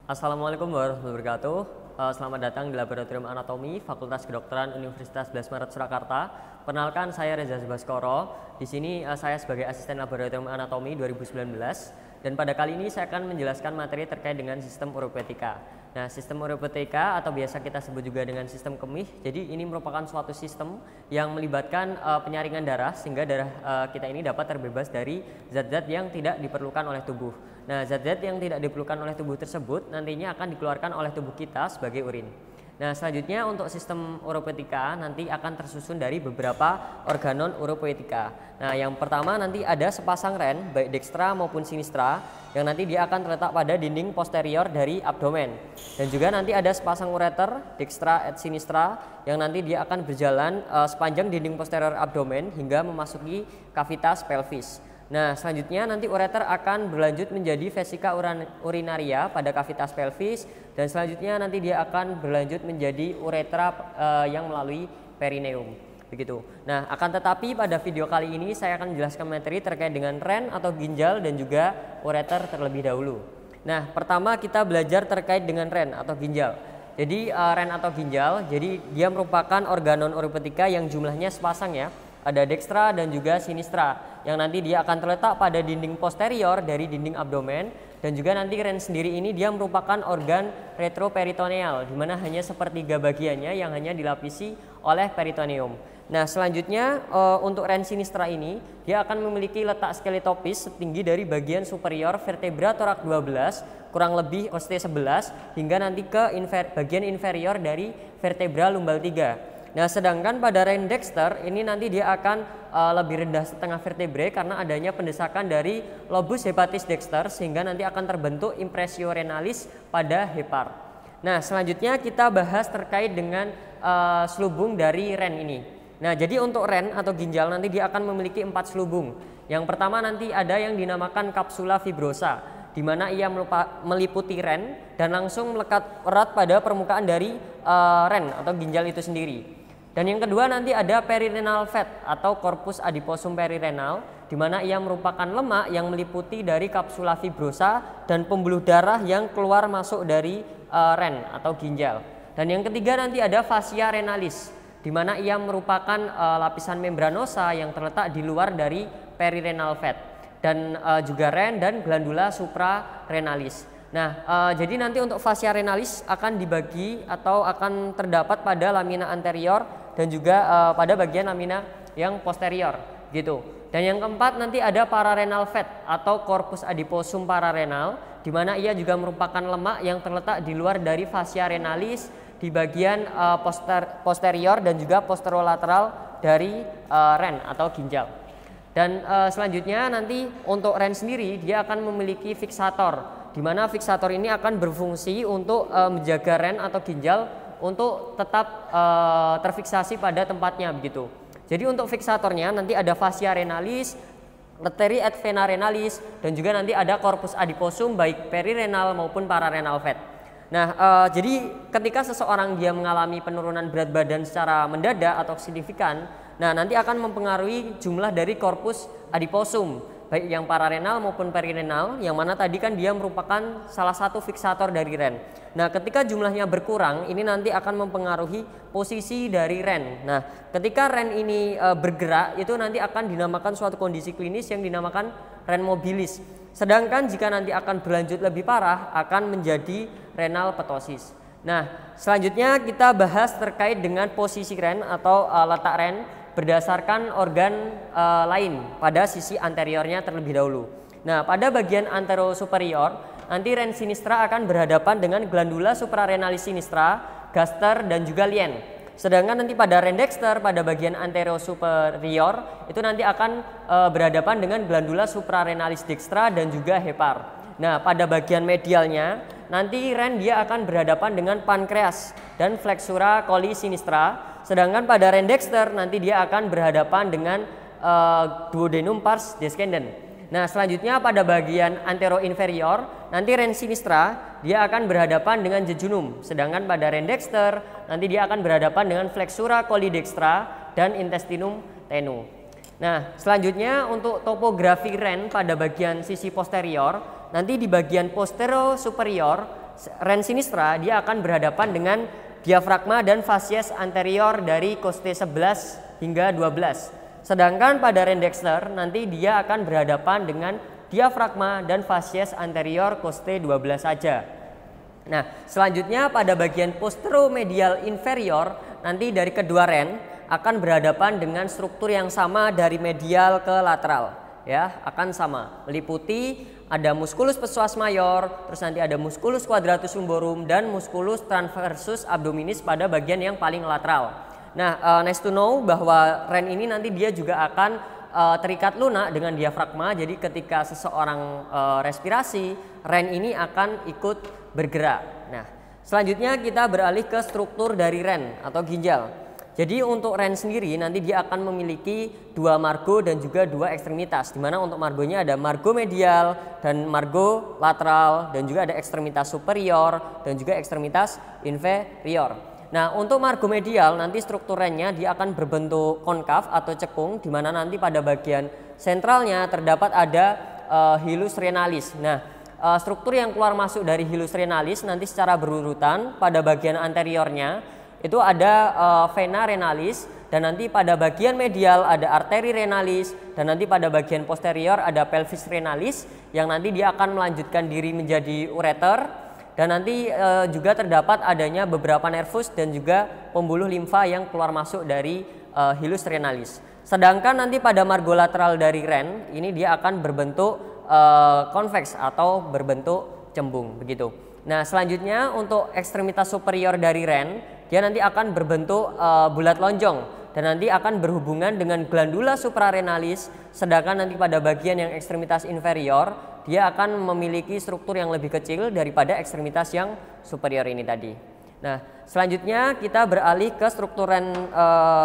Assalamualaikum warahmatullahi wabarakatuh. Selamat datang di Laboratorium Anatomi Fakultas Kedokteran Universitas 11 Maret Surakarta. Perkenalkan, saya Reza Baskoro. Di sini saya sebagai asisten Laboratorium Anatomi 2019. Dan pada kali ini saya akan menjelaskan materi terkait dengan sistem uropetika. Nah, sistem uropetika atau biasa kita sebut juga dengan sistem kemih. Jadi ini merupakan suatu sistem yang melibatkan penyaringan darah sehingga darah kita ini dapat terbebas dari zat-zat yang tidak diperlukan oleh tubuh. Nah, zat-zat yang tidak diperlukan oleh tubuh tersebut nantinya akan dikeluarkan oleh tubuh kita sebagai urin. Nah, selanjutnya untuk sistem uropetika nanti akan tersusun dari beberapa organon uropetika. Nah, yang pertama nanti ada sepasang ren baik dekstra maupun sinistra yang nanti dia akan terletak pada dinding posterior dari abdomen. Dan juga nanti ada sepasang ureter dekstra et sinistra yang nanti dia akan berjalan sepanjang dinding posterior abdomen hingga memasuki kavitas pelvis. Nah, selanjutnya nanti ureter akan berlanjut menjadi vesika urinaria pada kavitas pelvis, dan selanjutnya nanti dia akan berlanjut menjadi uretra yang melalui perineum. Begitu. Nah, akan tetapi pada video kali ini saya akan menjelaskan materi terkait dengan ren atau ginjal dan juga ureter terlebih dahulu. Nah, pertama kita belajar terkait dengan ren atau ginjal. Jadi ren atau ginjal, jadi dia merupakan organon uropetika yang jumlahnya sepasang ya. Ada dekstra dan juga sinistra yang nanti dia akan terletak pada dinding posterior dari dinding abdomen, dan juga nanti ren sendiri ini dia merupakan organ retroperitoneal di mana hanya sepertiga bagiannya yang hanya dilapisi oleh peritoneum. Nah, selanjutnya untuk ren sinistra ini dia akan memiliki letak skeletopis setinggi dari bagian superior vertebra torak 12 kurang lebih coste 11 hingga nanti ke bagian inferior dari vertebra lumbal 3. Nah, sedangkan pada ren dexter ini nanti dia akan lebih rendah setengah vertebrae karena adanya pendesakan dari lobus hepatis dexter sehingga nanti akan terbentuk impressio renalis pada hepar. Nah, selanjutnya kita bahas terkait dengan selubung dari ren ini. Nah, jadi untuk ren atau ginjal nanti dia akan memiliki 4 selubung. Yang pertama nanti ada yang dinamakan kapsula fibrosa, di mana ia meliputi ren dan langsung melekat erat pada permukaan dari ren atau ginjal itu sendiri. Dan yang kedua nanti ada perirenal fat atau corpus adiposum perirenal, di mana ia merupakan lemak yang meliputi dari kapsula fibrosa dan pembuluh darah yang keluar masuk dari ren atau ginjal. Dan yang ketiga nanti ada fascia renalis, di mana ia merupakan lapisan membranosa yang terletak di luar dari perirenal fat, dan juga ren dan glandula suprarenalis. Nah, jadi nanti untuk fascia renalis akan dibagi atau akan terdapat pada lamina anterior dan juga pada bagian lamina yang posterior gitu. Dan yang keempat nanti ada pararenal fat atau corpus adiposum pararenal, di mana ia juga merupakan lemak yang terletak di luar dari fascia renalis di bagian posterior dan juga posterolateral dari ren atau ginjal. Dan selanjutnya nanti untuk ren sendiri dia akan memiliki fiksator, di mana fiksator ini akan berfungsi untuk menjaga ren atau ginjal untuk tetap terfiksasi pada tempatnya begitu. Jadi untuk fiksatornya nanti ada fascia renalis, arteri et vena renalis, dan juga nanti ada corpus adiposum baik perirenal maupun pararenal fat. Nah, jadi ketika seseorang dia mengalami penurunan berat badan secara mendadak atau signifikan, nah nanti akan mempengaruhi jumlah dari corpus adiposum baik yang pararenal maupun perirenal, yang mana tadi kan dia merupakan salah satu fiksator dari ren. Nah, ketika jumlahnya berkurang ini nanti akan mempengaruhi posisi dari ren. Nah, ketika ren ini bergerak itu nanti akan dinamakan suatu kondisi klinis yang dinamakan ren mobilis. Sedangkan jika nanti akan berlanjut lebih parah akan menjadi renal ptosis. Nah, selanjutnya kita bahas terkait dengan posisi ren atau letak ren berdasarkan organ lain pada sisi anteriornya terlebih dahulu. Nah, pada bagian anterosuperior nanti ren sinistra akan berhadapan dengan glandula suprarenalis sinistra, gaster, dan juga lien. Sedangkan nanti pada ren dexter pada bagian anterosuperior itu nanti akan berhadapan dengan glandula suprarenalis dextra dan juga hepar. Nah, pada bagian medialnya nanti ren dia akan berhadapan dengan pankreas dan flexura coli sinistra. Sedangkan pada ren dexter nanti dia akan berhadapan dengan duodenum pars descendens. Nah, selanjutnya pada bagian anteroinferior nanti ren sinistra dia akan berhadapan dengan jejunum. Sedangkan pada ren dexter nanti dia akan berhadapan dengan flexura coli dextra dan intestinum tenue. Nah, selanjutnya untuk topografi ren pada bagian sisi posterior, nanti di bagian posterior superior ren sinistra dia akan berhadapan dengan diafragma dan fasies anterior dari coste 11 hingga 12. Sedangkan pada ren dexter nanti dia akan berhadapan dengan diafragma dan fasies anterior coste 12 saja. Nah, selanjutnya pada bagian posteromedial inferior nanti dari kedua ren akan berhadapan dengan struktur yang sama dari medial ke lateral, ya, akan sama, meliputi ada musculus psoas major, terus nanti ada musculus quadratus lumborum dan musculus transversus abdominis pada bagian yang paling lateral. Nah, nice to know bahwa ren ini nanti dia juga akan terikat lunak dengan diafragma. Jadi ketika seseorang respirasi, ren ini akan ikut bergerak. Nah, selanjutnya kita beralih ke struktur dari ren atau ginjal. Jadi untuk ren sendiri nanti dia akan memiliki dua margo dan juga dua ekstremitas, di mana untuk margonya ada margo medial dan margo lateral, dan juga ada ekstremitas superior dan juga ekstremitas inferior. Nah, untuk margo medial nanti struktur rennya dia akan berbentuk konkav atau cekung, di mana nanti pada bagian sentralnya terdapat ada hilus renalis. Nah, struktur yang keluar masuk dari hilus renalis nanti secara berurutan. Pada bagian anteriornya itu ada vena renalis, dan nanti pada bagian medial ada arteri renalis, dan nanti pada bagian posterior ada pelvis renalis yang nanti dia akan melanjutkan diri menjadi ureter, dan nanti juga terdapat adanya beberapa nervus dan juga pembuluh limfa yang keluar masuk dari hilus renalis. Sedangkan nanti pada margo lateral dari ren ini dia akan berbentuk konveks atau berbentuk cembung begitu. Nah, selanjutnya untuk ekstremitas superior dari ren dia nanti akan berbentuk bulat lonjong dan nanti akan berhubungan dengan glandula suprarenalis. Sedangkan nanti pada bagian yang ekstremitas inferior dia akan memiliki struktur yang lebih kecil daripada ekstremitas yang superior ini tadi. Nah, selanjutnya kita beralih ke struktur ren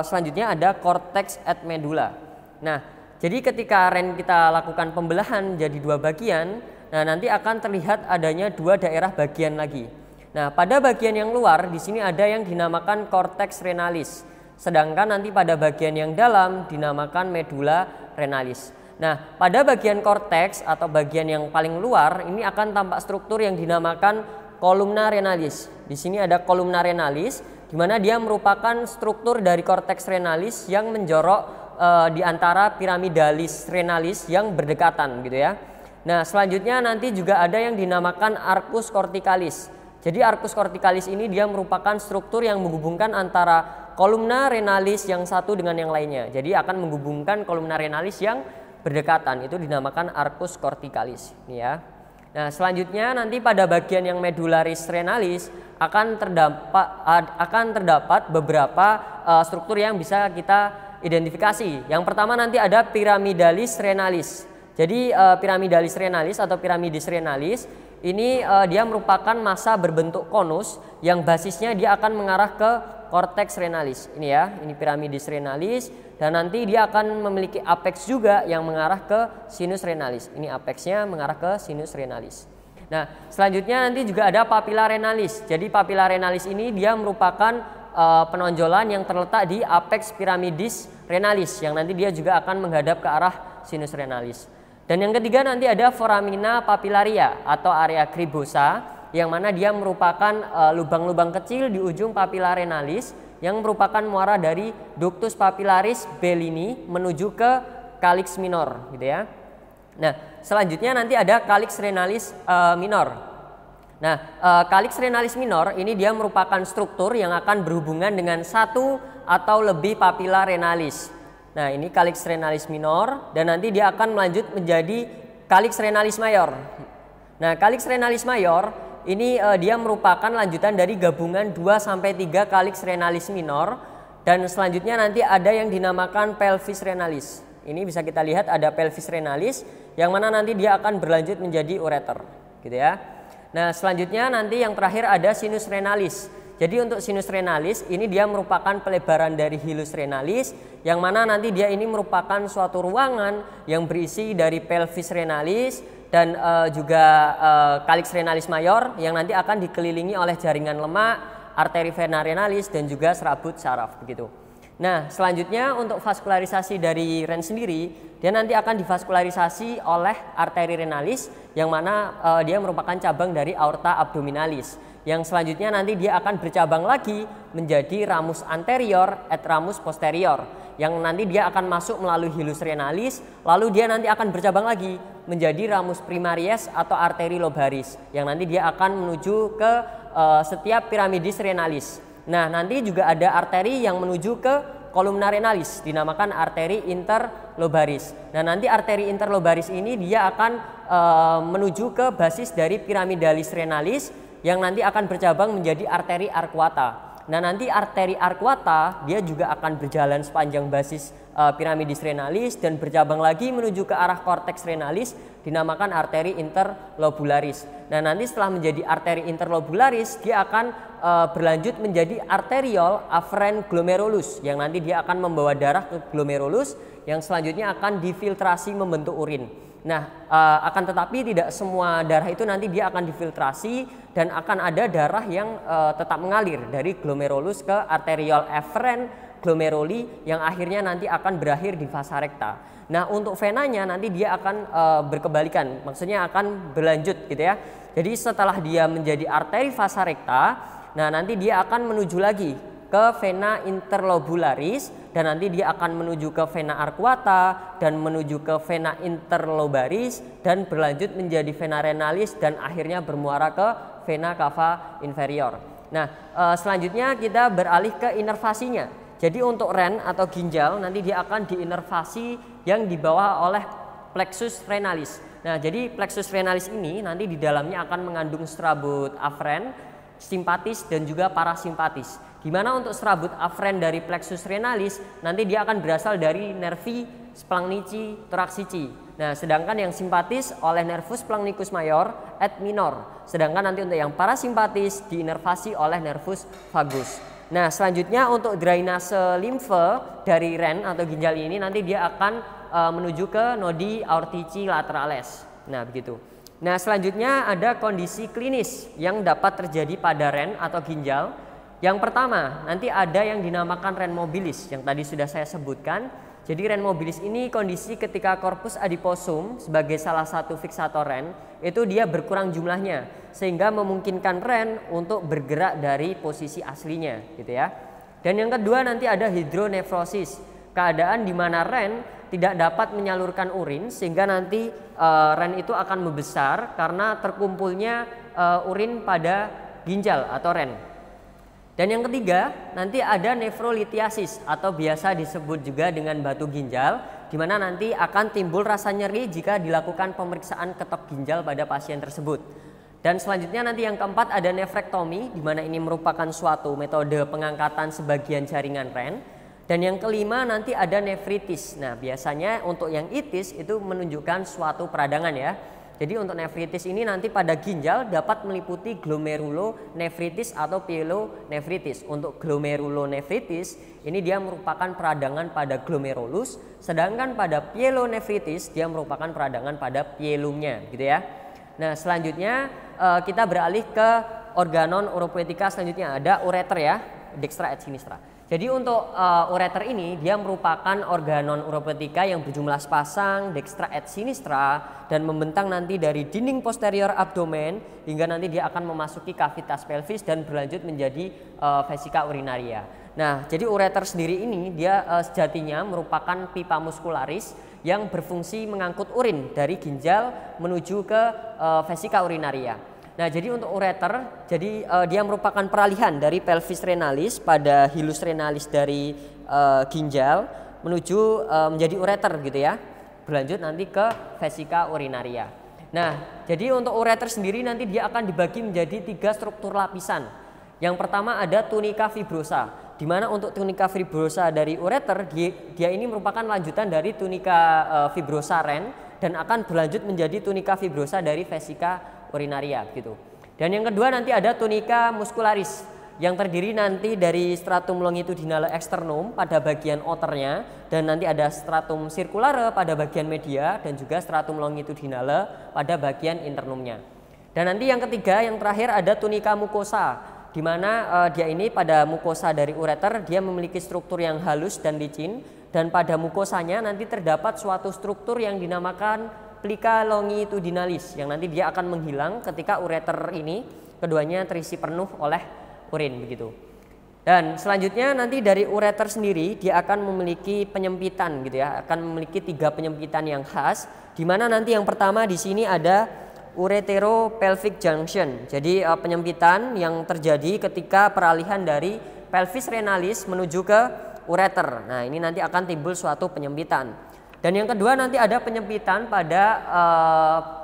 selanjutnya ada cortex et medulla. Nah, jadi ketika ren kita lakukan pembelahan jadi dua bagian, nah nanti akan terlihat adanya dua daerah bagian lagi. Nah, pada bagian yang luar di sini ada yang dinamakan cortex renalis, sedangkan nanti pada bagian yang dalam dinamakan medulla renalis. Nah, pada bagian korteks atau bagian yang paling luar ini akan tampak struktur yang dinamakan columna renalis. Di sini ada columna renalis, di mana dia merupakan struktur dari cortex renalis yang menjorok di antara piramidalis renalis yang berdekatan, gitu ya. Nah, selanjutnya nanti juga ada yang dinamakan arcus corticalis. Jadi arcus corticalis ini dia merupakan struktur yang menghubungkan antara columna renalis yang satu dengan yang lainnya. Jadi akan menghubungkan columna renalis yang berdekatan, itu dinamakan arcus corticalis, ini ya. Nah, selanjutnya nanti pada bagian yang medullaris renalis akan terdapat beberapa struktur yang bisa kita identifikasi. Yang pertama nanti ada piramidalis renalis. Jadi piramidalis renalis atau piramidis renalis ini dia merupakan massa berbentuk konus yang basisnya dia akan mengarah ke cortex renalis. Ini ya, ini piramidis renalis, dan nanti dia akan memiliki apex juga yang mengarah ke sinus renalis. Ini apexnya mengarah ke sinus renalis. Nah, selanjutnya nanti juga ada papilla renalis. Jadi papilla renalis ini dia merupakan penonjolan yang terletak di apex piramidis renalis yang nanti dia juga akan menghadap ke arah sinus renalis. Dan yang ketiga nanti ada foramina papillaria atau area cribosa, yang mana dia merupakan lubang-lubang kecil di ujung papilla renalis yang merupakan muara dari ductus papillaris bellini menuju ke calyx minor, gitu ya. Nah, selanjutnya nanti ada calyx renalis minor. Nah, calyx renalis minor ini dia merupakan struktur yang akan berhubungan dengan satu atau lebih papilla renalis. Nah, ini calyx renalis minor, dan nanti dia akan melanjut menjadi calyx renalis mayor. Nah, calyx renalis mayor ini dia merupakan lanjutan dari gabungan 2 sampai 3 calyx renalis minor, dan selanjutnya nanti ada yang dinamakan pelvis renalis. Ini bisa kita lihat ada pelvis renalis yang mana nanti dia akan berlanjut menjadi ureter, gitu ya. Nah, selanjutnya nanti yang terakhir ada sinus renalis. Jadi untuk sinus renalis ini dia merupakan pelebaran dari hilus renalis, yang mana nanti dia ini merupakan suatu ruangan yang berisi dari pelvis renalis dan juga calyx renalis mayor yang nanti akan dikelilingi oleh jaringan lemak, arteri vena renalis dan juga serabut saraf begitu. Nah, selanjutnya untuk vaskularisasi dari ren sendiri, dia nanti akan divaskularisasi oleh arteri renalis yang mana dia merupakan cabang dari aorta abdominalis. Yang selanjutnya nanti dia akan bercabang lagi menjadi ramus anterior et ramus posterior, yang nanti dia akan masuk melalui hilus renalis, lalu dia nanti akan bercabang lagi menjadi ramus primaries atau arteri lobaris, yang nanti dia akan menuju ke setiap piramidis renalis. Nah, nanti juga ada arteri yang menuju ke kolumna renalis, dinamakan arteri interlobaris. Nah, nanti arteri interlobaris ini dia akan menuju ke basis dari piramidalis renalis yang nanti akan bercabang menjadi arteri arcuata. Nah, nanti arteri arcuata dia juga akan berjalan sepanjang basis piramidis renalis dan bercabang lagi menuju ke arah korteks renalis, dinamakan arteri interlobularis. Nah, nanti setelah menjadi arteri interlobularis dia akan berlanjut menjadi arteriol afferent glomerulus, yang nanti dia akan membawa darah ke glomerulus yang selanjutnya akan difiltrasi membentuk urin. Nah, akan tetapi tidak semua darah itu nanti dia akan difiltrasi dan akan ada darah yang tetap mengalir dari glomerulus ke arteriol efferent glomeruli yang akhirnya nanti akan berakhir di vasa recta. Nah, untuk venanya nanti dia akan berkebalikan, maksudnya akan berlanjut gitu ya. Jadi setelah dia menjadi arteri vasa recta, nah nanti dia akan menuju lagi ke vena interlobularis dan nanti dia akan menuju ke vena arcuata dan menuju ke vena interlobaris dan berlanjut menjadi vena renalis dan akhirnya bermuara ke vena cava inferior. Nah, selanjutnya kita beralih ke inervasinya. Jadi untuk ren atau ginjal nanti dia akan diinervasi yang dibawa oleh plexus renalis. Nah, jadi plexus renalis ini nanti di dalamnya akan mengandung serabut afferent, simpatis dan juga parasimpatis. Gimana untuk serabut afferent dari plexus renalis nanti dia akan berasal dari nervi splagnici thoracici. Nah, sedangkan yang simpatis oleh nervus splagnicus major et minor. Sedangkan nanti untuk yang parasimpatis diinervasi oleh nervus vagus. Nah, selanjutnya untuk drainase limfe dari ren atau ginjal ini nanti dia akan menuju ke nodi aortici laterales. Nah, begitu. Nah, selanjutnya ada kondisi klinis yang dapat terjadi pada ren atau ginjal. Yang pertama, nanti ada yang dinamakan ren mobilis yang tadi sudah saya sebutkan. Jadi ren mobilis ini kondisi ketika korpus adiposum sebagai salah satu fiksator ren itu dia berkurang jumlahnya sehingga memungkinkan ren untuk bergerak dari posisi aslinya gitu ya. Dan yang kedua nanti ada hidronefrosis, keadaan di mana ren tidak dapat menyalurkan urin sehingga nanti ren itu akan membesar karena terkumpulnya urin pada ginjal atau ren. Dan yang ketiga nanti ada nefrolitiasis atau biasa disebut juga dengan batu ginjal, di mana nanti akan timbul rasa nyeri jika dilakukan pemeriksaan ketok ginjal pada pasien tersebut. Dan selanjutnya nanti yang keempat ada nefrektomi, di mana ini merupakan suatu metode pengangkatan sebagian jaringan ren. Dan yang kelima nanti ada nefritis. Nah, biasanya untuk yang itis itu menunjukkan suatu peradangan ya. Jadi untuk nefritis ini nanti pada ginjal dapat meliputi glomerulonefritis atau pyelonefritis. Untuk glomerulonefritis ini dia merupakan peradangan pada glomerulus, sedangkan pada pyelonefritis dia merupakan peradangan pada pyelumnya gitu ya. Nah, selanjutnya kita beralih ke organon uropoetika selanjutnya ada ureter ya, dextra et sinistra. Jadi untuk ureter ini dia merupakan organon uropoetika yang berjumlah sepasang dextra et sinistra dan membentang nanti dari dinding posterior abdomen hingga nanti dia akan memasuki kavitas pelvis dan berlanjut menjadi vesika urinaria. Nah, jadi ureter sendiri ini dia sejatinya merupakan pipa muskularis yang berfungsi mengangkut urin dari ginjal menuju ke vesika urinaria. Nah, jadi untuk ureter, jadi dia merupakan peralihan dari pelvis renalis pada hilus renalis dari ginjal menuju menjadi ureter gitu ya. Berlanjut nanti ke vesika urinaria. Nah, jadi untuk ureter sendiri nanti dia akan dibagi menjadi 3 struktur lapisan. Yang pertama ada tunika fibrosa, di mana untuk tunika fibrosa dari ureter dia ini merupakan lanjutan dari tunika fibrosa ren dan akan berlanjut menjadi tunika fibrosa dari vesika urinaria gitu. Dan yang kedua nanti ada tunika muscularis yang terdiri nanti dari stratum longitudinale externum pada bagian outernya dan nanti ada stratum circulare pada bagian media dan juga stratum longitudinale pada bagian internumnya. Dan nanti yang ketiga yang terakhir ada tunika mucosa di mana dia ini pada mukosa dari ureter dia memiliki struktur yang halus dan licin, dan pada mukosanya nanti terdapat suatu struktur yang dinamakan plica longitudinalis yang nanti dia akan menghilang ketika ureter ini keduanya terisi penuh oleh urin begitu. Dan selanjutnya nanti dari ureter sendiri dia akan memiliki penyempitan gitu ya, akan memiliki 3 penyempitan yang khas, di mana nanti yang pertama di sini ada uretero-pelvic junction. Jadi penyempitan yang terjadi ketika peralihan dari pelvis renalis menuju ke ureter. Nah, ini nanti akan timbul suatu penyempitan. Dan yang kedua nanti ada penyempitan pada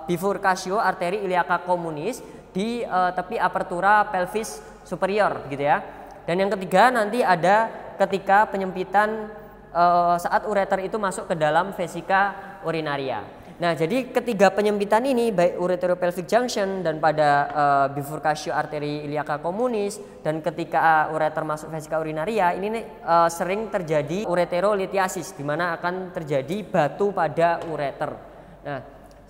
bifurcatio arteri iliaca communis di tepi apertura pelvis superior gitu ya. Dan yang ketiga nanti ada ketika penyempitan saat ureter itu masuk ke dalam vesika urinaria. Nah, jadi ketiga penyempitan ini baik uretero-pelvic junction dan pada bifurcatio arteri iliaca communis dan ketika ureter masuk vesika urinaria ini sering terjadi ureterolithiasis di mana akan terjadi batu pada ureter. Nah,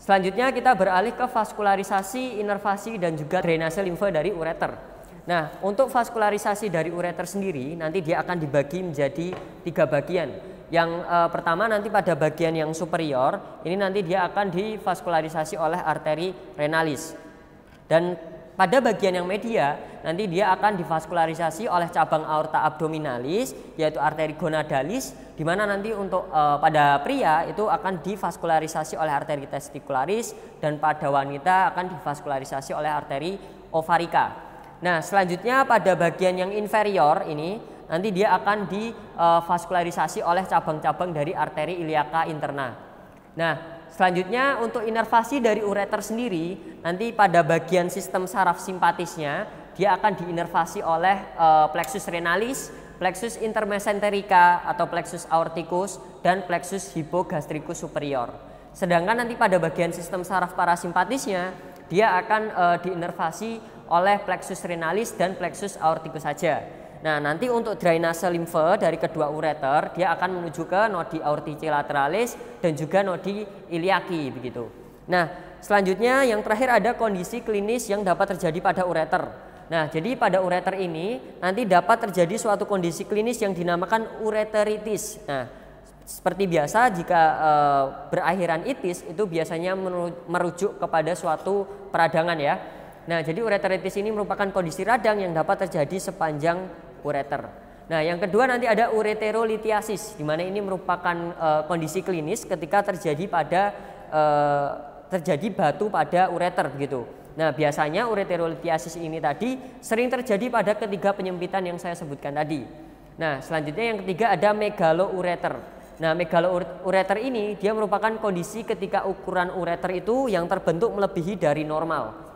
selanjutnya kita beralih ke vaskularisasi, inervasi dan juga drainase limfa dari ureter. Nah, untuk vaskularisasi dari ureter sendiri nanti dia akan dibagi menjadi 3 bagian. Yang pertama nanti pada bagian yang superior ini nanti dia akan divaskularisasi oleh arteri renalis. Dan pada bagian yang media nanti dia akan divaskularisasi oleh cabang aorta abdominalis yaitu arteri gonadalis, di mana nanti untuk pada pria itu akan divaskularisasi oleh arteri testicularis dan pada wanita akan divaskularisasi oleh arteri ovarika. Nah, selanjutnya pada bagian yang inferior ini nanti dia akan divaskularisasi oleh cabang-cabang dari arteri iliaca interna. Nah, selanjutnya untuk inervasi dari ureter sendiri nanti pada bagian sistem saraf simpatisnya dia akan diinervasi oleh plexus renalis, plexus intermesenterica atau plexus aorticus dan plexus hypogastricus superior. Sedangkan nanti pada bagian sistem saraf parasimpatisnya dia akan diinervasi oleh plexus renalis dan plexus aorticus saja. Nah, nanti untuk drainase limfa dari kedua ureter dia akan menuju ke nodi aortici lateralis dan juga nodi iliaki begitu. Nah, selanjutnya yang terakhir ada kondisi klinis yang dapat terjadi pada ureter. Nah, jadi pada ureter ini nanti dapat terjadi suatu kondisi klinis yang dinamakan ureteritis. Nah, seperti biasa jika berakhiran itis itu biasanya merujuk kepada suatu peradangan ya. Nah, jadi ureteritis ini merupakan kondisi radang yang dapat terjadi sepanjang ureter. Nah, yang kedua nanti ada ureterolithiasis, di mana ini merupakan kondisi klinis ketika terjadi batu pada ureter begitu. Nah, biasanya ureterolithiasis ini tadi sering terjadi pada ketiga penyempitan yang saya sebutkan tadi. Nah, selanjutnya yang ketiga ada megaloureter. Nah, megaloureter ini dia merupakan kondisi ketika ukuran ureter itu yang terbentuk melebihi dari normal.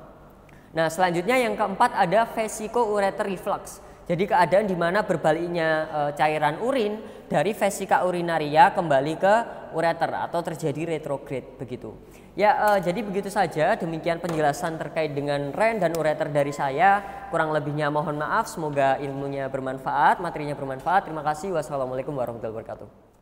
Nah, selanjutnya yang keempat ada vesicoureter reflux. Jadi keadaan di mana berbaliknya cairan urin dari vesika urinaria kembali ke ureter atau terjadi retrograde begitu. Ya, jadi begitu saja, demikian penjelasan terkait dengan ren dan ureter dari saya. Kurang lebihnya mohon maaf, semoga ilmunya bermanfaat, materinya bermanfaat. Terima kasih. Wassalamualaikum warahmatullahi wabarakatuh.